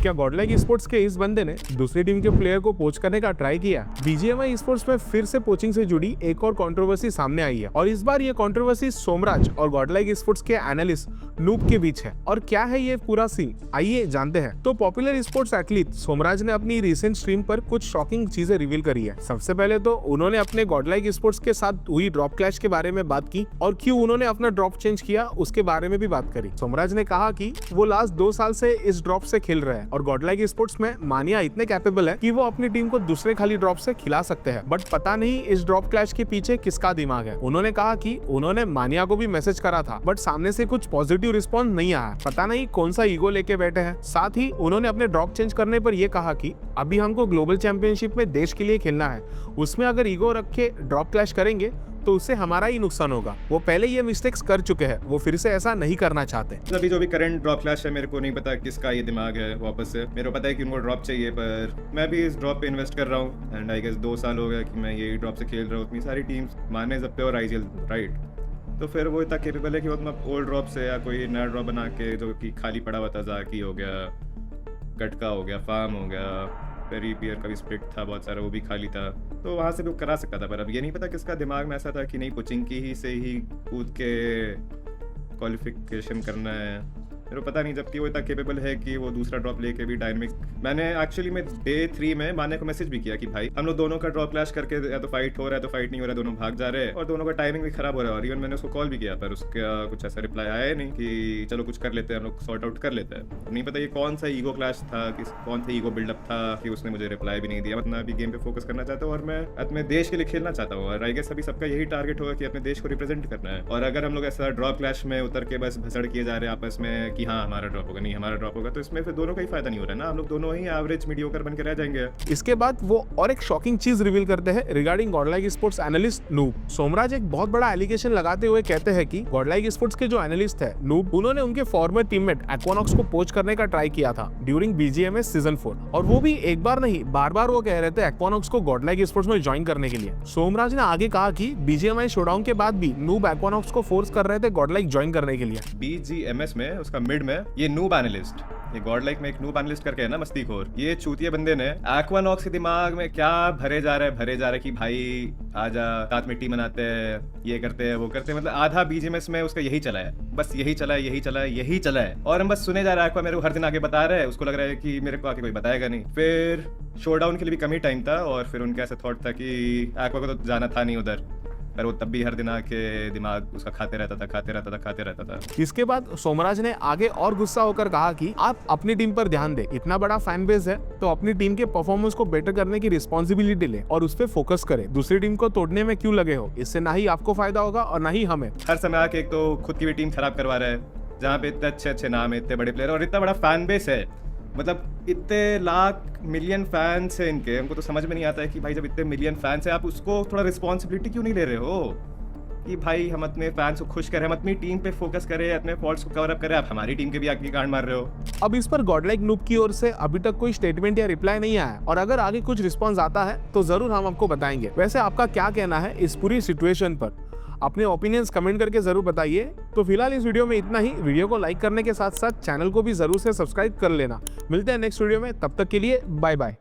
क्या Godlike sports के इस बंदे ने दूसरी टीम के प्लेयर को पोच करने का ट्राई किया? बीजीएमआई स्पोर्ट्स में फिर से पोचिंग से जुड़ी एक और कंट्रोवर्सी सामने आई है और इस बार ये कंट्रोवर्सी सोमराज और गॉडलाइक स्पोर्ट्स के एनालिस्ट नूब के बीच है। और क्या है ये पूरा सीन, आइए जानते हैं। तो पॉपुलर स्पोर्ट्स एथलीट सोमराज ने अपनी रिसेंट स्ट्रीम पर कुछ शॉकिंग चीजें रिवील करी है। सबसे पहले तो उन्होंने अपने गॉडलाइक स्पोर्ट्स के साथ हुई ड्रॉप क्लैश के बारे में बात की और क्यों उन्होंने अपना ड्रॉप चेंज किया उसके बारे में भी बात करी। सोमराज ने कहा कि वो लास्ट 2 साल से इस ड्रॉप से खेल रहे हैं और गॉडलाइक स्पोर्ट्स में मानिया इतने कैपेबल है कि वो अपनी टीम को दूसरे खाली ड्रॉप से खिला सकते हैं, बट पता नहीं इस ड्रॉप क्लैश के पीछे किसका दिमाग है। उन्होंने कहा कि उन्होंने मानिया को भी मैसेज करा था बट सामने से कुछ पॉजिटिव रिस्पॉन्स नहीं आया, पता नहीं कौन सा ईगो लेके बैठे हैं। साथ ही उन्होंने अपने ड्रॉप चेंज करने पर यह कहा कि अभी हमको ग्लोबल चैंपियनशिप में देश के लिए खेलना है, उसमें अगर ईगो रख के ड्रॉप क्लैश करेंगे तो उससे हमारा ही नुकसान होगा। वो पहले ये मिस्टेक्स कर चुके हैं, वो फिर से ऐसा नहीं करना चाहते। अभी जो भी करंट ड्रॉप क्लैश है, मेरे को नहीं पता किसका ये दिमाग है वापस से। मेरे को पता है कि उनको ड्रॉप चाहिए, पर मैं भी इस ड्रॉप पे इन्वेस्ट कर रहा हूँ एंड आई गेस 2 साल हो गया कि मैं यही ड्रॉप से खेल रहा हूँ। इतनी सारी टीम्स माने जब पे और आईजीएल राइट, तो फिर वो इतना केपेबल है कि वो ओल्ड ड्रॉप से या कोई नया ड्रॉप बना के, जो कि खाली पड़ा हुआ था, जाकी हो गया, कटका हो गया, फार्म हो गया, पेरी पियर का भी स्प्लिट था बहुत सारा, वो भी खाली था, तो वहाँ से भी करा सकता था। पर अब ये नहीं पता किसका दिमाग में ऐसा था कि नहीं पुचिंग की ही से ही कूद के क्वालिफिकेशन करना है। मेरे को पता नहीं, जबकि वो इतना केपेबल है कि वो दूसरा ड्रॉप लेके भी डायनामिक। मैंने एक्चुअली में डे 3 में माने को मैसेज भी किया कि भाई हम लोग दोनों का ड्रॉप क्लैश करके या तो फाइट हो रहा है तो फाइट नहीं हो रहा है, दोनों भाग जा रहे हैं और दोनों का टाइमिंग भी खराब हो रहा है। और इवन मैंने उसको कॉल भी किया पर उसका कुछ ऐसा रिप्लाई आया नहीं कि चलो कुछ कर लेते हैं, हम लोग सॉर्ट आउट कर लेते हैं। नहीं पता ये कौन सा ईगो क्लैश था, कि कौन सा ईगो बिल्डअप था कि उसने मुझे रिप्लाई भी नहीं दिया। मैं अभी गेम पे फोकस करना चाहता हूँ और मैं अपने देश के लिए खेलना चाहता हूँ और आई गेस अभी सबका यही टारगेट होगा कि अपने देश को रिप्रेजेंट करना है। और अगर हम लोग ऐसा ड्रॉप क्लैश में उतर के बस भसड़ किए जा रहे हैं आपस में कि हाँ हमारा ड्रॉप होगा, नहीं हमारा ड्रॉप होगा, तो इसमें फिर दोनों का ही फायदा नहीं हो रहा है ना। हम लोग दोनों ही एवरेज मीडियोकर बन के रह जाएंगे। इसके बाद वो और एक शॉकिंग चीज रिवील करते हैं regarding Godlike sports analyst noob. Somraj एक बहुत बड़ा एलिगेशन लगाते हुए कहते हैं कि गॉडलाइक स्पोर्ट्स के जो एनालिस्ट है नूब, उन्होंने उनके फॉर्मर टीममेट एक्वानॉक्स को पोच करने का ट्राई किया था ड्यूरिंग बीजीएमएस सीजन 4 और वो भी एक बार नहीं बार बार वो कह रहे थे एक्वानॉक्स को गॉडलाइक स्पोर्ट्स में ज्वाइन करने के लिए। सोमराज ने आगे कहा कि बीजीएमआई शोडाउन के बाद भी नूब एक्वानॉक्स को फोर्स कर रहे थे गॉडलाइक ज्वाइन करने के लिए। बीजीएमएस में उसका मिड में ये नूब एनालिस्ट, ये गॉडलाइक में एक नूब एनालिस्ट करके है ना मस्तीखोर, ये चूतिया बंदे ने एक्वानॉक्स के दिमाग में क्या भरे जा रहा है कि भाई आजा साथ में टीम बनाते हैं, ये करते हैं वो करते हैं। मतलब आधा बीजीएमएस में उसका यही चला है, बस यही चला है और हम बस सुने जा रहा है। एक्वा मेरे को हर दिन आके बता रहा है, उसको लग रहा है कि मेरे को आके कोई बताएगा नहीं। फिर शोडाउन के लिए भी कम ही टाइम था और फिर उनका ऐसा थॉट था कि एक्वा को तो जाना था नहीं उधर, पर वो तब भी हर दिन आके दिमाग उसका खाते रहता था। इसके बाद सोमराज ने आगे और गुस्सा होकर कहा कि आप अपनी टीम पर ध्यान दें, इतना बड़ा फैन बेस है तो अपनी टीम के परफॉर्मेंस को बेटर करने की रिस्पॉन्सिबिलिटी ले और उस पर फोकस करें। दूसरी टीम को तोड़ने में क्यों लगे हो, इससे ना ही आपको फायदा होगा और ना ही हमें। हर समय आके एक तो खुद की भी टीम खराब करवा रहा है, जहाँ पे इतने अच्छे नाम है, इतने बड़े प्लेयर और इतना बड़ा फैन बेस है, मतलब इतने लाख मिलियन फैंस हैं इनके। हमको तो समझ में नहीं आता है कि भाई जब इतने मिलियन फैंस हैं आप उसको थोड़ा रिस्पॉन्सिबिलिटी क्यों नहीं ले रहे हो कि भाई हम अपने फैंस को खुश करें, हम अपनी टीम पे फोकस करें, अपने फॉल्ट्स को कवर अप करें। आप हमारी टीम के भी आगे गांड मार रहे हो। अब इस पर गॉडलाइक नूब की ओर से अभी तक कोई स्टेटमेंट या रिप्लाई नहीं आया और अगर आगे कुछ रिस्पॉन्स आता है तो जरूर हम आपको बताएंगे। वैसे आपका क्या कहना है इस पूरी सिचुएशन पर, अपने ओपिनियंस कमेंट करके जरूर बताइए। तो फिलहाल इस वीडियो में इतना ही। वीडियो को लाइक करने के साथ साथ चैनल को भी जरूर से सब्सक्राइब कर लेना। मिलते हैं नेक्स्ट वीडियो में, तब तक के लिए बाय बाय।